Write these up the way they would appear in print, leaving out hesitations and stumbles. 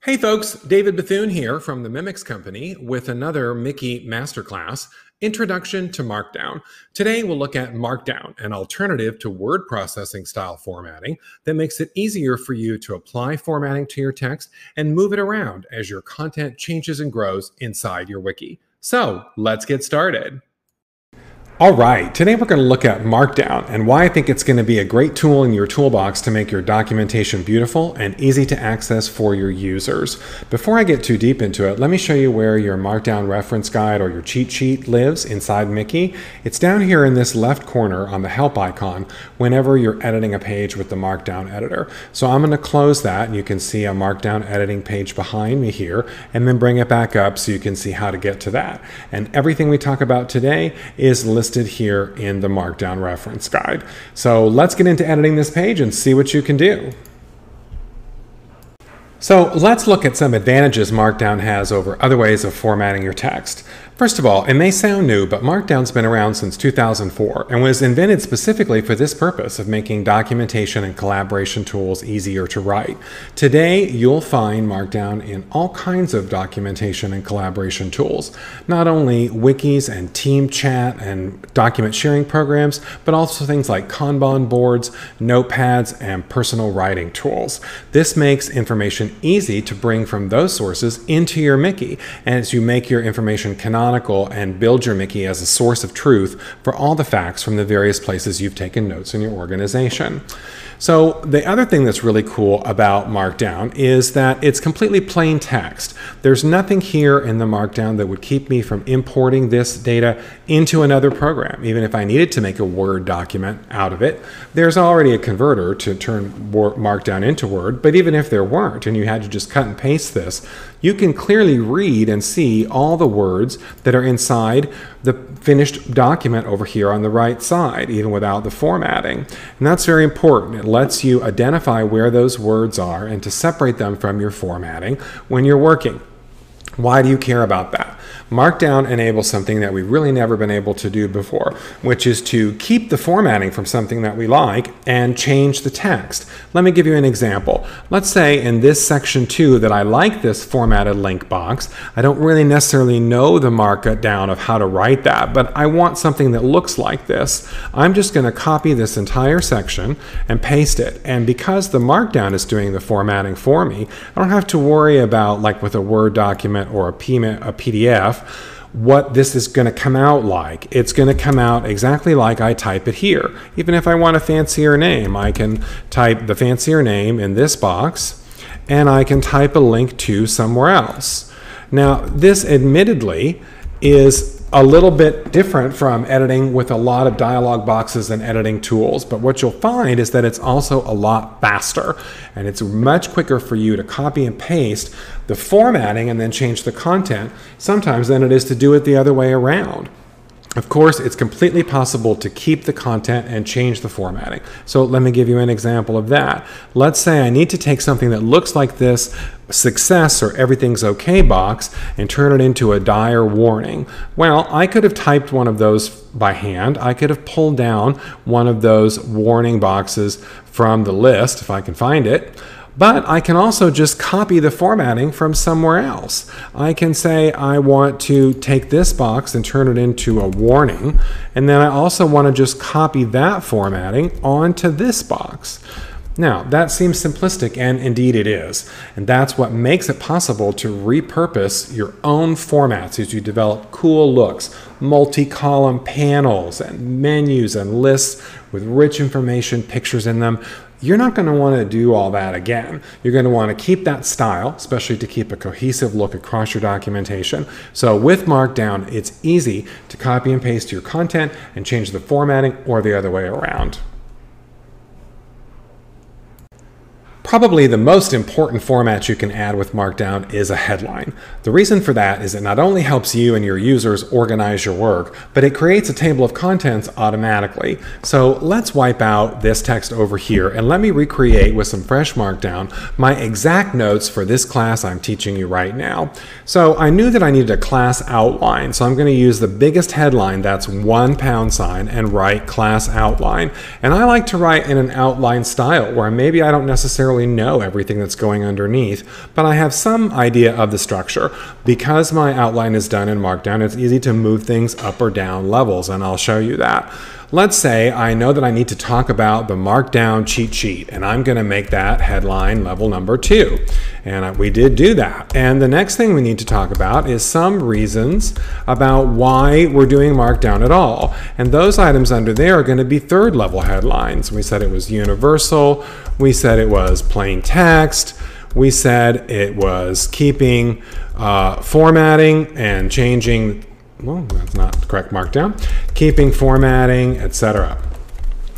Hey folks, David Bethune here from the Mimix company with another Miki Masterclass, Introduction to Markdown. Today we'll look at Markdown, an alternative to word processing style formatting that makes it easier for you to apply formatting to your text and move it around as your content changes and grows inside your wiki. So let's get started. All right, today we're going to look at Markdown and why I think it's going to be a great tool in your toolbox to make your documentation beautiful and easy to access for your users. Before I get too deep into it, let me show you where your Markdown reference guide or your cheat sheet lives inside Miki. It's down here in this left corner on the help icon whenever you're editing a page with the Markdown editor. So I'm going to close that and you can see a Markdown editing page behind me here and then bring it back up so you can see how to get to that. And everything we talk about today is listed here in the Markdown reference guide. So let's get into editing this page and see what you can do. So let's look at some advantages Markdown has over other ways of formatting your text. First of all, it may sound new, but Markdown's been around since 2004 and was invented specifically for this purpose of making documentation and collaboration tools easier to write. Today, you'll find Markdown in all kinds of documentation and collaboration tools, not only wikis and team chat and document sharing programs, but also things like Kanban boards, notepads, and personal writing tools. This makes information easy to bring from those sources into your Miki as you make your information canonical and build your Miki as a source of truth for all the facts from the various places you've taken notes in your organization. So the other thing that's really cool about Markdown is that it's completely plain text. There's nothing here in the Markdown that would keep me from importing this data into another program. Even if I needed to make a Word document out of it, there's already a converter to turn Markdown into Word. But even if there weren't and you had to just cut and paste this, you can clearly read and see all the words that are inside the finished document over here on the right side, even without the formatting. And that's very important. It lets you identify where those words are and to separate them from your formatting when you're working. Why do you care about that? Markdown enables something that we've really never been able to do before, which is to keep the formatting from something that we like and change the text. Let me give you an example. Let's say in this section 2 that I like this formatted link box. I don't really necessarily know the markdown of how to write that, but I want something that looks like this. I'm just going to copy this entire section and paste it. And because the Markdown is doing the formatting for me, I don't have to worry about, like with a Word document or a PDF, what this is going to come out like. It's going to come out exactly like I type it here. Even if I want a fancier name, I can type the fancier name in this box and I can type a link to somewhere else. Now, this admittedly is a little bit different from editing with a lot of dialog boxes and editing tools, but what you'll find is that it's also a lot faster and it's much quicker for you to copy and paste the formatting and then change the content sometimes than it is to do it the other way around. Of course, it's completely possible to keep the content and change the formatting. So let me give you an example of that. Let's say I need to take something that looks like this success or everything's okay box and turn it into a dire warning. Well, I could have typed one of those by hand. I could have pulled down one of those warning boxes from the list if I can find it. But I can also just copy the formatting from somewhere else. I can say I want to take this box and turn it into a warning, and then I also want to just copy that formatting onto this box. Now, that seems simplistic, and indeed it is. And that's what makes it possible to repurpose your own formats as you develop cool looks, multi-column panels and menus and lists with rich information, pictures in them. You're not going to want to do all that again. You're going to want to keep that style, especially to keep a cohesive look across your documentation. So with Markdown, it's easy to copy and paste your content and change the formatting or the other way around. Probably the most important format you can add with Markdown is a headline. The reason for that is it not only helps you and your users organize your work, but it creates a table of contents automatically. So let's wipe out this text over here and let me recreate with some fresh Markdown my exact notes for this class I'm teaching you right now. So I knew that I needed a class outline, so I'm going to use the biggest headline, that's $1, and write class outline. And I like to write in an outline style where maybe I don't necessarily necessarily know everything that's going underneath, but I have some idea of the structure. Because my outline is done in Markdown, it's easy to move things up or down levels, and I'll show you that. Let's say I know that I need to talk about the Markdown cheat sheet, and I'm going to make that headline level number 2. And we did do that. And the next thing we need to talk about is some reasons about why we're doing Markdown at all. And those items under there are going to be third level headlines. We said it was universal. We said it was plain text. We said it was keeping formatting and changing. Well, that's not correct Markdown. Keeping formatting, etc.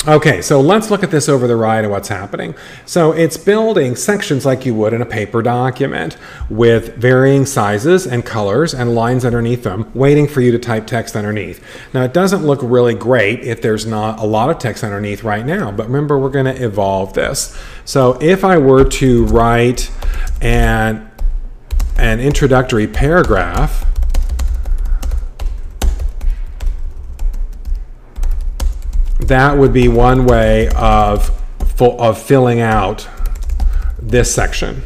Okay, so let's look at this over the right and what's happening. So it's building sections like you would in a paper document with varying sizes and colors and lines underneath them, waiting for you to type text underneath. Now, it doesn't look really great if there's not a lot of text underneath right now, but remember, we're going to evolve this. So if I were to write an introductory paragraph, that would be one way of filling out this section.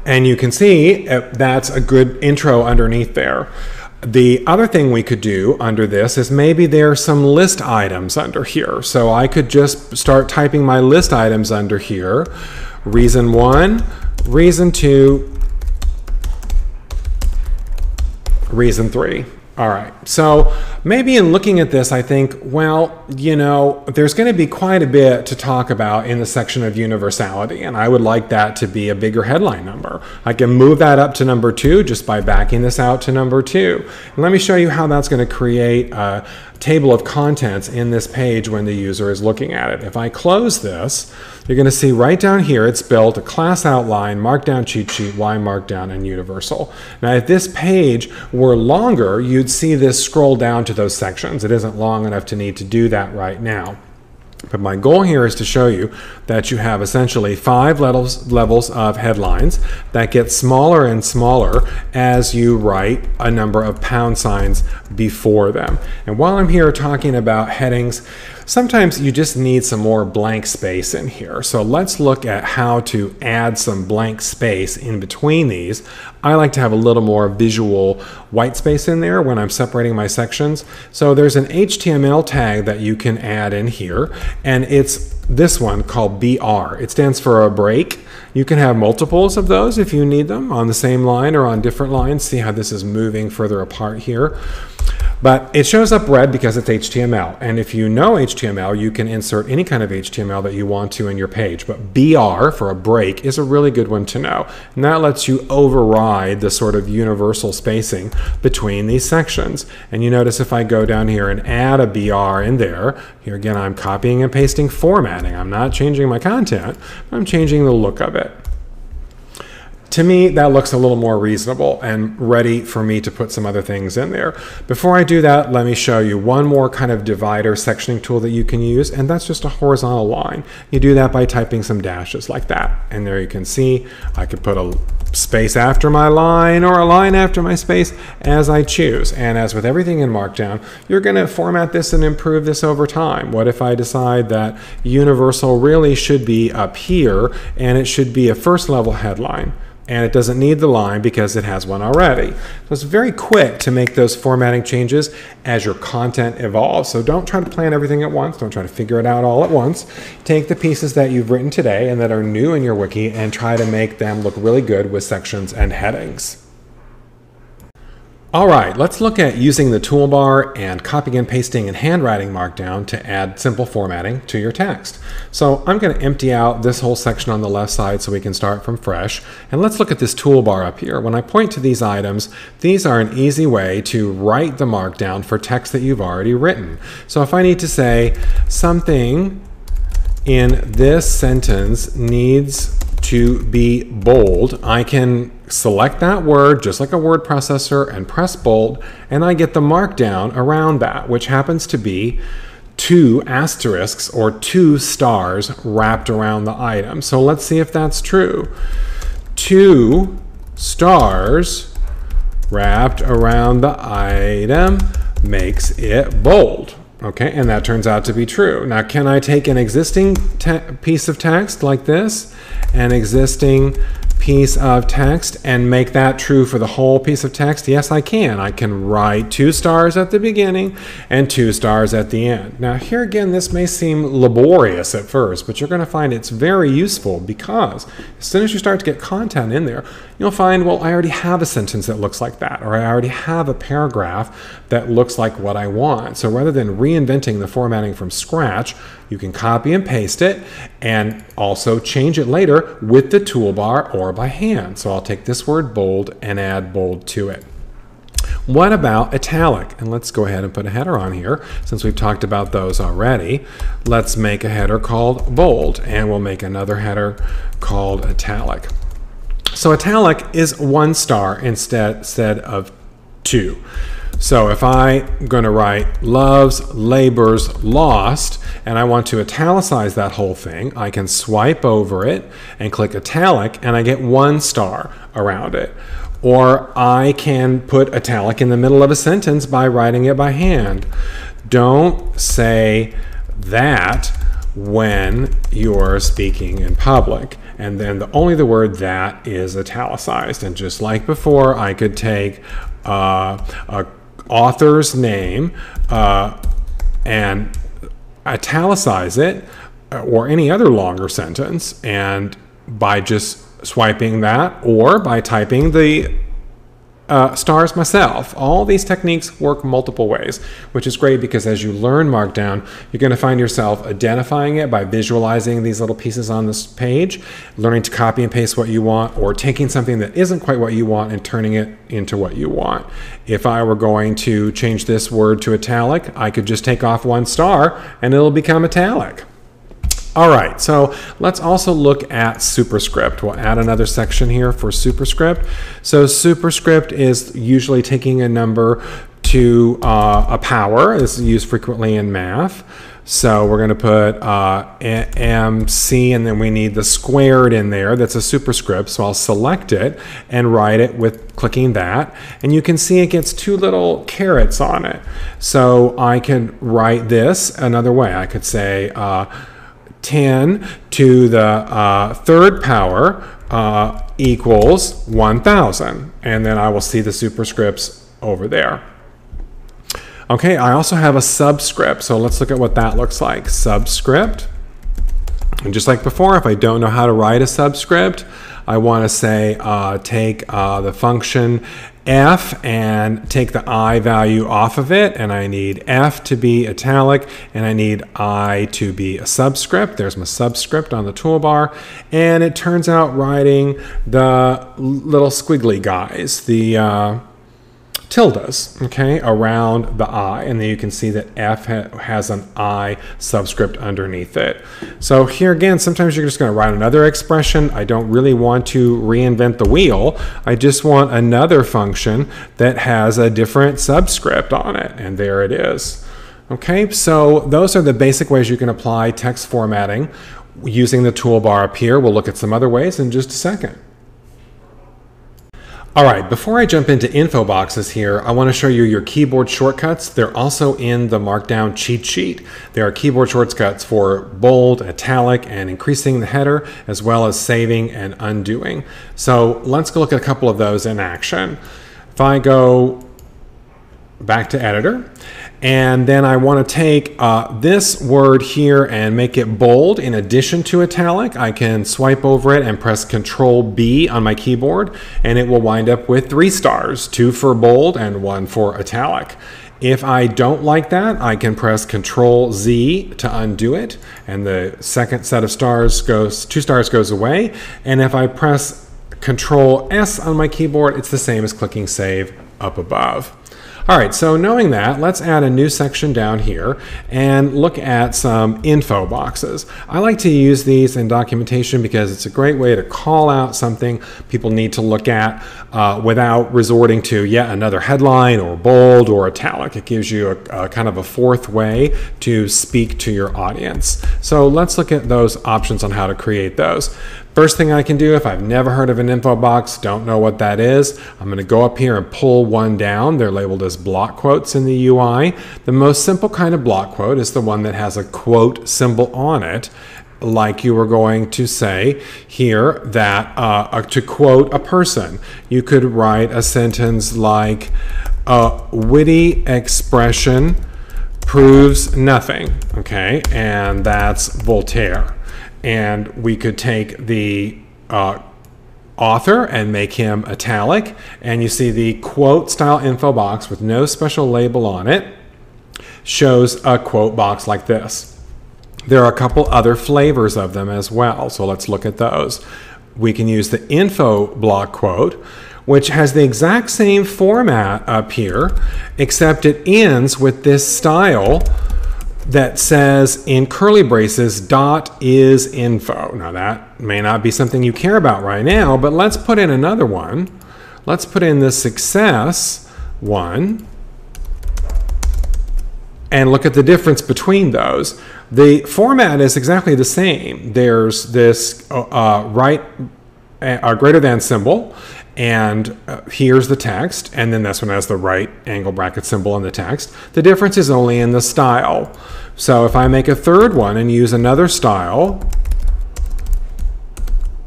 And you can see that's a good intro underneath there. The other thing we could do under this is maybe there are some list items under here. So I could just start typing my list items under here. Reason 1, reason 2, reason 3. All right, so maybe in looking at this, I think, well, you know, there's going to be quite a bit to talk about in the section of universality, and I would like that to be a bigger headline number. I can move that up to number 2 just by backing this out to number 2. And let me show you how that's going to create a table of contents in this page when the user is looking at it. If I close this, you're going to see right down here it's built a class outline, Markdown cheat sheet, why Markdown, and universal. Now if this page were longer, you'd see this scroll down to those sections. It isn't long enough to need to do that right now. But my goal here is to show you that you have essentially 5 levels of headlines that get smaller and smaller as you write a number of pound signs before them. And while I'm here talking about headings, sometimes you just need some more blank space in here. So let's look at how to add some blank space in between these. I like to have a little more visual white space in there when I'm separating my sections. So there's an HTML tag that you can add in here, and it's this one called BR. It stands for a break. You can have multiples of those if you need them on the same line or on different lines. See how this is moving further apart here. But it shows up red because it's HTML. And if you know HTML, you can insert any kind of HTML that you want to in your page. But BR for a break is a really good one to know. And that lets you override the sort of universal spacing between these sections. And you notice if I go down here and add a BR in there, here again, I'm copying and pasting formatting. I'm not changing my content, I'm changing the look of it. To me, that looks a little more reasonable and ready for me to put some other things in there. Before I do that, let me show you one more kind of divider sectioning tool that you can use, and that's just a horizontal line. You do that by typing some dashes like that. And there you can see I could put a space after my line or a line after my space as I choose. And as with everything in Markdown, you're going to format this and improve this over time. What if I decide that universal really should be up here and it should be a first level headline? And it doesn't need the line because it has one already. So it's very quick to make those formatting changes as your content evolves. So don't try to plan everything at once. Don't try to figure it out all at once. Take the pieces that you've written today and that are new in your wiki and try to make them look really good with sections and headings. All right, let's look at using the toolbar and copying and pasting and handwriting Markdown to add simple formatting to your text. So I'm going to empty out this whole section on the left side so we can start from fresh. And let's look at this toolbar up here. When I point to these items, these are an easy way to write the Markdown for text that you've already written. So if I need to say something in this sentence needs to be bold, I can select that word just like a word processor and press bold, and I get the Markdown around that, which happens to be 2 asterisks or 2 stars wrapped around the item. So let's see if that's true. 2 stars wrapped around the item makes it bold. Okay, and that turns out to be true. Now, can I take an existing piece of text like this, an existing piece of text, and make that true for the whole piece of text? Yes, I can. I can write 2 stars at the beginning and 2 stars at the end. Now, here again, this may seem laborious at first, but you're going to find it's very useful, because as soon as you start to get content in there, you'll find, well, I already have a sentence that looks like that, or I already have a paragraph that looks like what I want. So rather than reinventing the formatting from scratch, you can copy and paste it and also change it later with the toolbar or by hand. So I'll take this word bold and add bold to it. What about italic? And let's go ahead and put a header on here since we've talked about those already. Let's make a header called bold, and we'll make another header called italic. So italic is 1 star instead of 2. So if I'm going to write loves, labors, lost, and I want to italicize that whole thing, I can swipe over it and click italic, and I get 1 star around it. Or I can put italic in the middle of a sentence by writing it by hand. Don't say that when you're speaking in public. And then only the word that is italicized. And just like before, I could take a author's name and italicize it, or any other longer sentence, and by just swiping that, or by typing the stars myself. All these techniques work multiple ways, which is great, because as you learn Markdown, you're going to find yourself identifying it by visualizing these little pieces on this page, learning to copy and paste what you want, or taking something that isn't quite what you want and turning it into what you want. If I were going to change this word to italic, I could just take off 1 star and it'll become italic. All right, so let's also look at Superscript. We'll add another section here for Superscript. So Superscript is usually taking a number to a power. This is used frequently in math. So we're going to put MC, and then we need the squared in there. That's a superscript. So I'll select it and write it with clicking that. And you can see it gets 2 little carets on it. So I can write this another way. I could say 10 to the 3rd power equals 1,000. And then I will see the superscripts over there. Okay, I also have a subscript. So let's look at what that looks like. Subscript. And just like before, if I don't know how to write a subscript, I want to say take the function f and take the I value off of it, and I need f to be italic, and I need I to be a subscript. There's my subscript on the toolbar, and it turns out writing the little squiggly guys, the tildes, okay, around the I, and then you can see that F has an I subscript underneath it. So here again, sometimes you're just going to write another expression. I don't really want to reinvent the wheel. I just want another function that has a different subscript on it, and there it is. Okay, so those are the basic ways you can apply text formatting using the toolbar up here. We'll look at some other ways in just a second. All right, before I jump into info boxes here, I want to show you your keyboard shortcuts. They're also in the Markdown cheat sheet. There are keyboard shortcuts for bold, italic, and increasing the header, as well as saving and undoing. So let's go look at a couple of those in action. If I go back to editor, and then I want to take this word here and make it bold in addition to italic. I can swipe over it and press Control B on my keyboard, and it will wind up with 3 stars, 2 for bold and 1 for italic. If I don't like that, I can press Control Z to undo it, and the second set of stars goes, 2 stars goes away. And if I press Control S on my keyboard, it's the same as clicking Save up above. All right, so knowing that, let's add a new section down here and look at some info boxes. I like to use these in documentation because it's a great way to call out something people need to look at without resorting to yet another headline or bold or italic. It gives you a kind of a 4th way to speak to your audience. So let's look at those options on how to create those. First thing I can do, if I've never heard of an info box, don't know what that is, I'm going to go up here and pull one down. They're labeled as block quotes in the UI. The most simple kind of block quote is the one that has a quote symbol on it, like you were going to say here that to quote a person, you could write a sentence like, a witty expression proves nothing, okay? And that's Voltaire. And we could take the author and make him italic, and you see the quote style info box with no special label on it shows a quote box like this. There are a couple other flavors of them as well, so let's look at those. We can use the info block quote, which has the exact same format up here, except it ends with this style that says in curly braces, dot is info. Now that may not be something you care about right now, but let's put in another one. Let's put in the success one and look at the difference between those. The format is exactly the same. There's this greater than symbol, and here's the text, and then this one has the right angle bracket symbol in the text. The difference is only in the style. So if I make a third one and use another style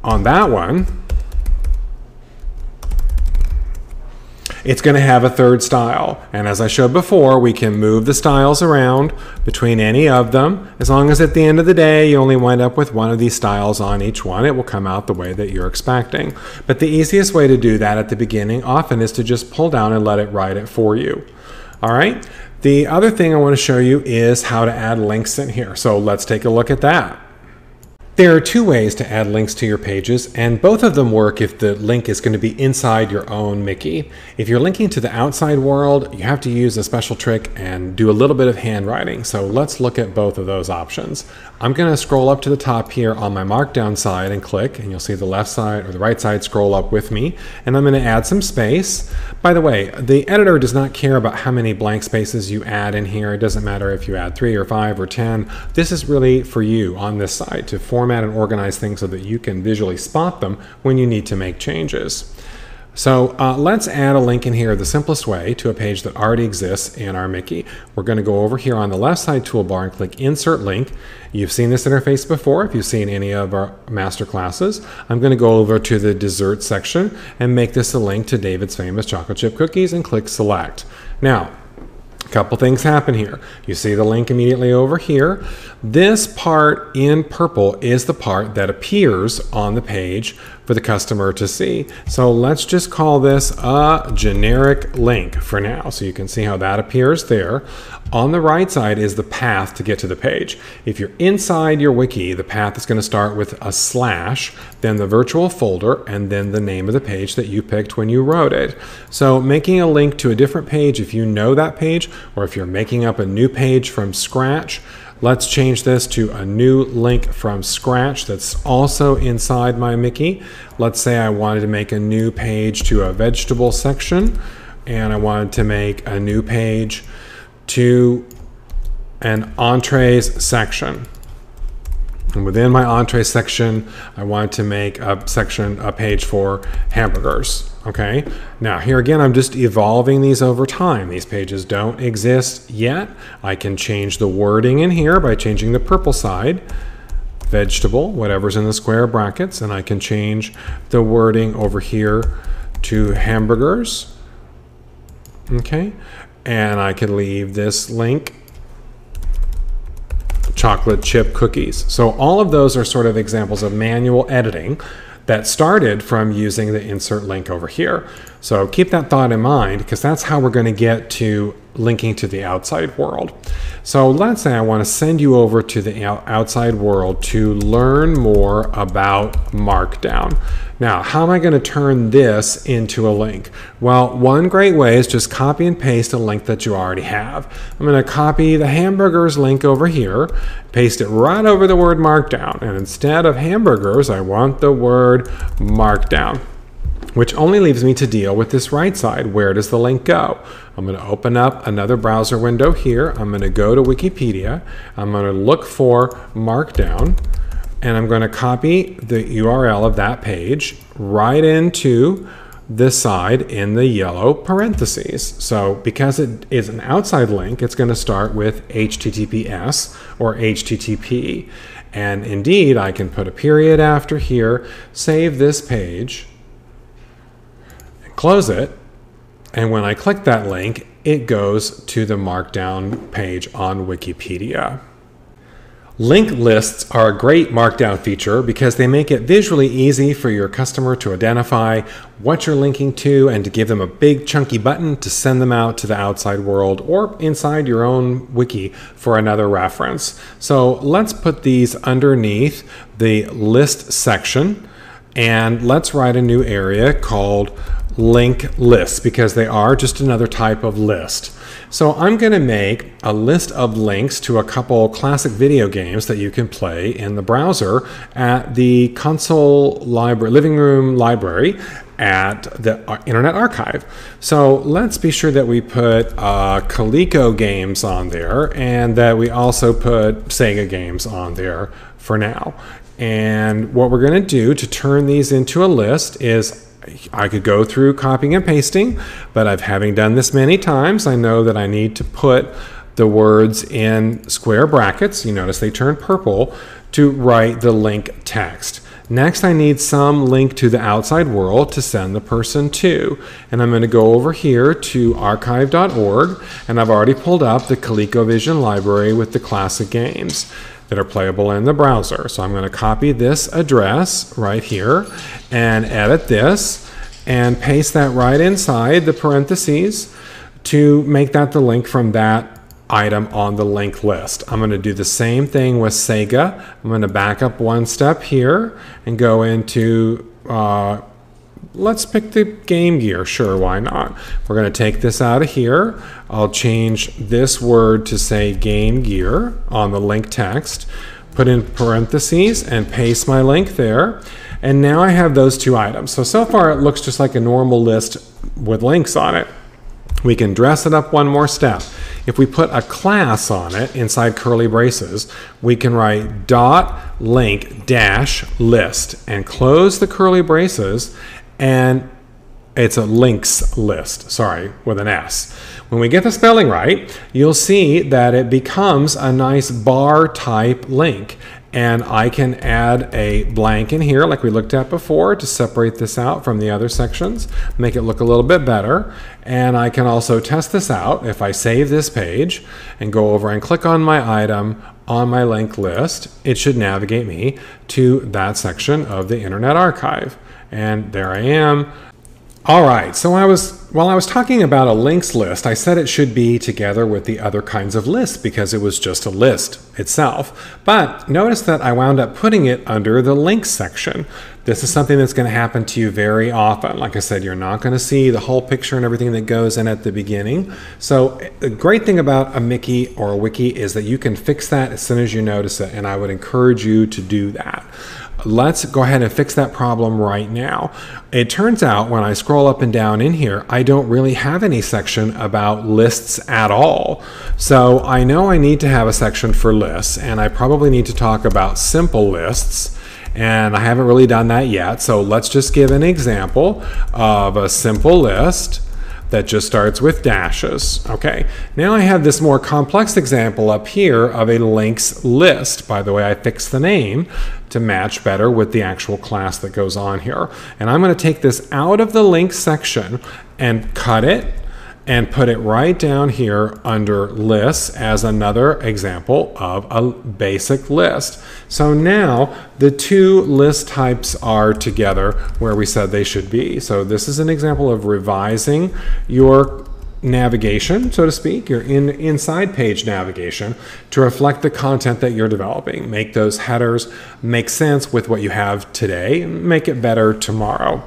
on that one, it's going to have a third style. And as I showed before, we can move the styles around between any of them. As long as at the end of the day, you only wind up with one of these styles on each one, it will come out the way that you're expecting. But the easiest way to do that at the beginning often is to just pull down and let it write it for you. All right. The other thing I want to show you is how to add links in here. So let's take a look at that. There are two ways to add links to your pages, and both of them work if the link is going to be inside your own Miki. If you're linking to the outside world, you have to use a special trick and do a little bit of handwriting. So let's look at both of those options. I'm going to scroll up to the top here on my Markdown side and click, and you'll see the left side or the right side scroll up with me, and I'm going to add some space. By the way, the editor does not care about how many blank spaces you add in here. It doesn't matter if you add 3 or 5 or 10. This is really for you on this side to format and organize things so that you can visually spot them when you need to make changes. So let's add a link in here the simplest way to a page that already exists in our Miki. We're going to go over here on the left side toolbar and click Insert Link. You've seen this interface before if you've seen any of our master classes. I'm going to go over to the dessert section and make this a link to David's famous chocolate chip cookies and click Select. Now, a couple things happen here. You see the link immediately over here. This part in purple is the part that appears on the page for the customer to see. So let's just call this a generic link for now. So you can see how that appears there. On the right side is the path to get to the page. If you're inside your wiki, the path is going to start with a slash, then the virtual folder, and then the name of the page that you picked when you wrote it. So making a link to a different page, if you know that page, or if you're making up a new page from scratch, let's change this to a new link from scratch that's also inside my Miki. Let's say I wanted to make a new page to a vegetable section, and I wanted to make a new page to an entrees section. And within my entrees section, I wanted to make a page for hamburgers. Okay, now here again, I'm just evolving these over time. These pages don't exist yet. I can change the wording in here by changing the purple side, vegetable, whatever's in the square brackets, and I can change the wording over here to hamburgers. Okay, and I could leave this link chocolate chip cookies. So all of those are sort of examples of manual editing that started from using the insert link over here. So keep that thought in mind, because that's how we're going to get to linking to the outside world. So let's say I want to send you over to the outside world to learn more about Markdown. Now, how am I going to turn this into a link? Well, one great way is just copy and paste a link that you already have. I'm going to copy the hamburgers link over here, paste it right over the word Markdown, and instead of hamburgers, I want the word Markdown, which only leaves me to deal with this right side. Where does the link go? I'm going to open up another browser window here. I'm going to go to Wikipedia. I'm going to look for Markdown. and I'm going to copy the URL of that page right into this side in the yellow parentheses. So because it is an outside link, it's going to start with HTTPS or HTTP. And indeed, I can put a period after here, save this page, and close it. And when I click that link, it goes to the Markdown page on Wikipedia. Linked lists are a great Markdown feature because they make it visually easy for your customer to identify what you're linking to and to give them a big chunky button to send them out to the outside world or inside your own wiki for another reference. So let's put these underneath the list section, and let's write a new area called link lists because they are just another type of list. So I'm going to make a list of links to a couple classic video games that you can play in the browser at the console library, living room library at the Internet Archive. So let's be sure that we put Coleco games on there and that we also put Sega games on there for now. And what we're going to do to turn these into a list is I could go through copying and pasting, but having done this many times, I know that I need to put the words in square brackets. You notice they turn purple to write the link text. Next, I need some link to the outside world to send the person to. And I'm going to go over here to archive.org, and I've already pulled up the ColecoVision library with the classic games that are playable in the browser. So I'm going to copy this address right here and edit this and paste that right inside the parentheses to make that the link from that item on the link list. I'm going to do the same thing with Sega. I'm going to back up one step here and go into let's pick the Game Gear. Sure, why not? We're going to take this out of here. I'll change this word to say Game Gear on the link text, put in parentheses and paste my link there. And now I have those two items. So far it looks just like a normal list with links on it. We can dress it up one more step. If we put a class on it inside curly braces, we can write .link-list and close the curly braces, and it's a links list, sorry, with an S. When we get the spelling right, you'll see that it becomes a nice bar type link. And I can add a blank in here like we looked at before to separate this out from the other sections, make it look a little bit better. And I can also test this out. If I save this page and go over and click on my item on my link list, it should navigate me to that section of the Internet Archive. And there I am. All right, so while I was talking about a links list, I said it should be together with the other kinds of lists because it was just a list itself. But notice that I wound up putting it under the links section. This is something that's going to happen to you very often. Like I said, you're not going to see the whole picture and everything that goes in at the beginning. So the great thing about a Miki or a wiki is that you can fix that as soon as you notice it, and I would encourage you to do that. Let's go ahead and fix that problem right now. It turns out when I scroll up and down in here, I don't really have any section about lists at all. So I know I need to have a section for lists, and I probably need to talk about simple lists. And I haven't really done that yet. So let's just give an example of a simple list that just starts with dashes. Okay, now I have this more complex example up here of a links list. By the way, I fixed the name to match better with the actual class that goes on here. And I'm going to take this out of the links section and cut it and put it right down here under lists as another example of a basic list. So now the two list types are together where we said they should be. So this is an example of revising your navigation, so to speak, your inside page navigation to reflect the content that you're developing. Make those headers make sense with what you have today and make it better tomorrow.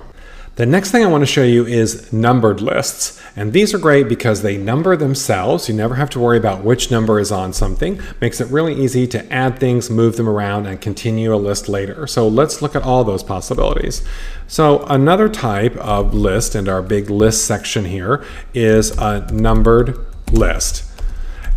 The next thing I want to show you is numbered lists. And these are great because they number themselves. You never have to worry about which number is on something. Makes it really easy to add things, move them around, and continue a list later. So let's look at all those possibilities. So another type of list in our big list section here is a numbered list.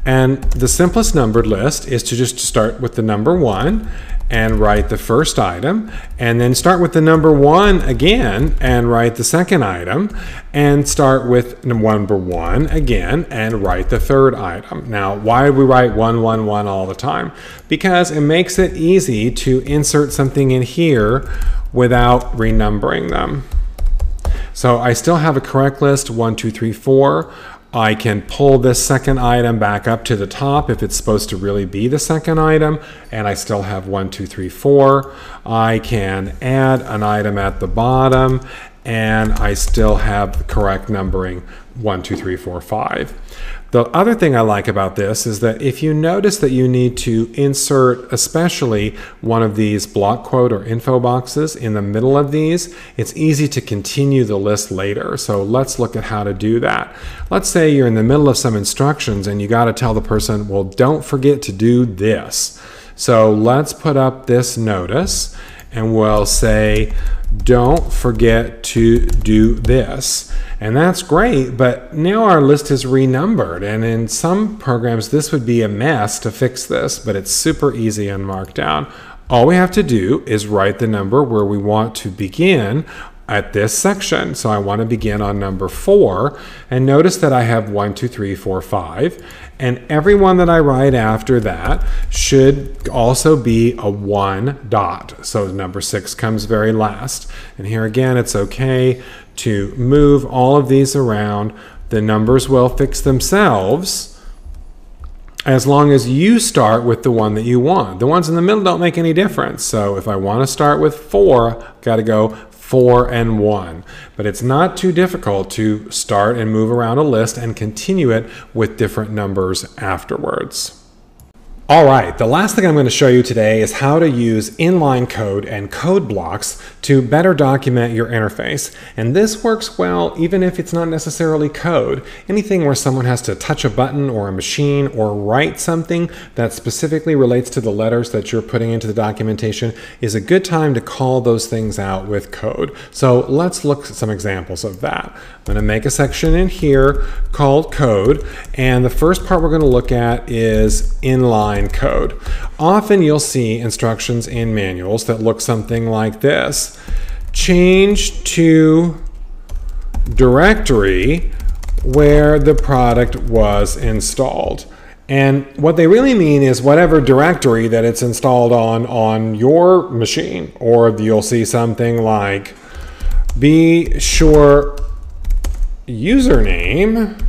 And the simplest numbered list is to just start with the number 1. and write the first item, and then start with the number 1 again and write the second item, and start with number 1 again and write the third item. Now, why do we write 1, 1, 1 all the time? Because it makes it easy to insert something in here without renumbering them. So I still have a correct list, 1, 2, 3, 4. I can pull this second item back up to the top if it's supposed to really be the second item, and I still have 1, 2, 3, 4. I can add an item at the bottom, and I still have the correct numbering, 1, 2, 3, 4, 5. The other thing I like about this is that if you notice that you need to insert especially one of these block quote or info boxes in the middle of these, it's easy to continue the list later. So let's look at how to do that. Let's say you're in the middle of some instructions and you got to tell the person, well, don't forget to do this. So let's put up this notice and we'll say, don't forget to do this. And that's great, but now our list is renumbered. And in some programs, this would be a mess to fix this, but it's super easy in Markdown. All we have to do is write the number where we want to begin at this section. So I want to begin on number 4, and notice that I have 1, 2, 3, 4, 5, and every one that I write after that should also be a 1 dot. So number 6 comes very last. And here again, it's okay to move all of these around. The numbers will fix themselves as long as you start with the one that you want. The ones in the middle don't make any difference. So if I want to start with 4, got to go 4 and 1. But it's not too difficult to start and move around a list and continue it with different numbers afterwards. All right, the last thing I'm going to show you today is how to use inline code and code blocks to better document your interface. And this works well even if it's not necessarily code. Anything where someone has to touch a button or a machine or write something that specifically relates to the letters that you're putting into the documentation is a good time to call those things out with code. So let's look at some examples of that. I'm going to make a section in here called code, and the first part we're going to look at is inline code. Often you'll see instructions in manuals that look something like this. Change to directory where the product was installed. And what they really mean is whatever directory that it's installed on your machine. Or you'll see something like be sure username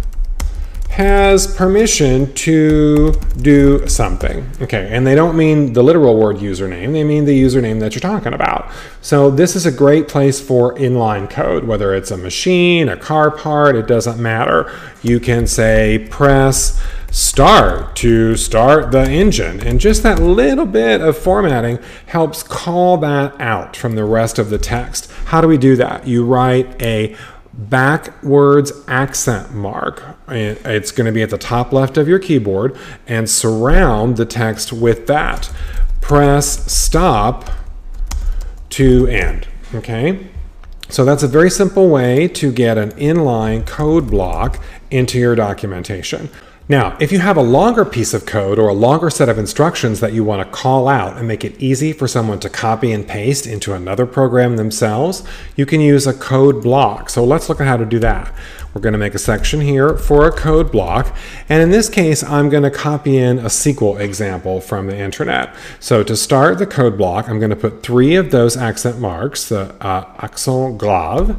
has permission to do something. Okay, and they don't mean the literal word username, they mean the username that you're talking about. So this is a great place for inline code, whether it's a machine, a car part, it doesn't matter. You can say press start to start the engine, and just that little bit of formatting helps call that out from the rest of the text. How do we do that? You write a backwards accent mark. It's going to be at the top left of your keyboard, and surround the text with that. Press stop to end. Okay, so that's a very simple way to get an inline code block into your documentation. Now, if you have a longer piece of code or a longer set of instructions that you want to call out and make it easy for someone to copy and paste into another program themselves, you can use a code block. So let's look at how to do that. We're going to make a section here for a code block, and in this case I'm going to copy in a SQL example from the internet. So to start the code block, I'm going to put 3 of those accent marks, the accent grave,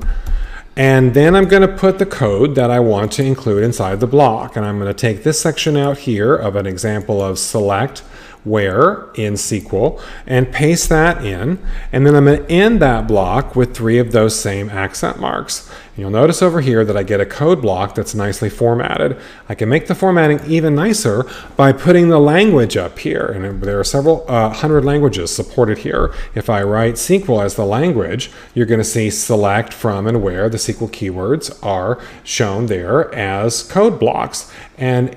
and then I'm going to put the code that I want to include inside the block. And I'm going to take this section out here of an example of select where in SQL and paste that in. And then I'm going to end that block with 3 of those same accent marks. And you'll notice over here that I get a code block that's nicely formatted. I can make the formatting even nicer by putting the language up here. And there are several hundred languages supported here. If I write SQL as the language, you're going to see select, from, and where. The SQL keywords are shown there as code blocks and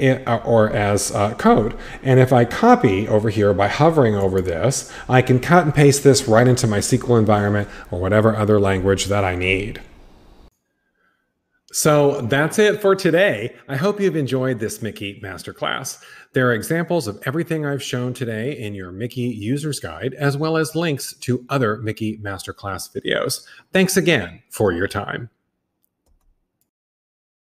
or as code. And if I copy over here by hovering over this, I can cut and paste this right into my SQL environment or whatever other language that I need. So that's it for today. I hope you've enjoyed this Miki Masterclass. There are examples of everything I've shown today in your Miki User's Guide, as well as links to other Miki Masterclass videos. Thanks again for your time.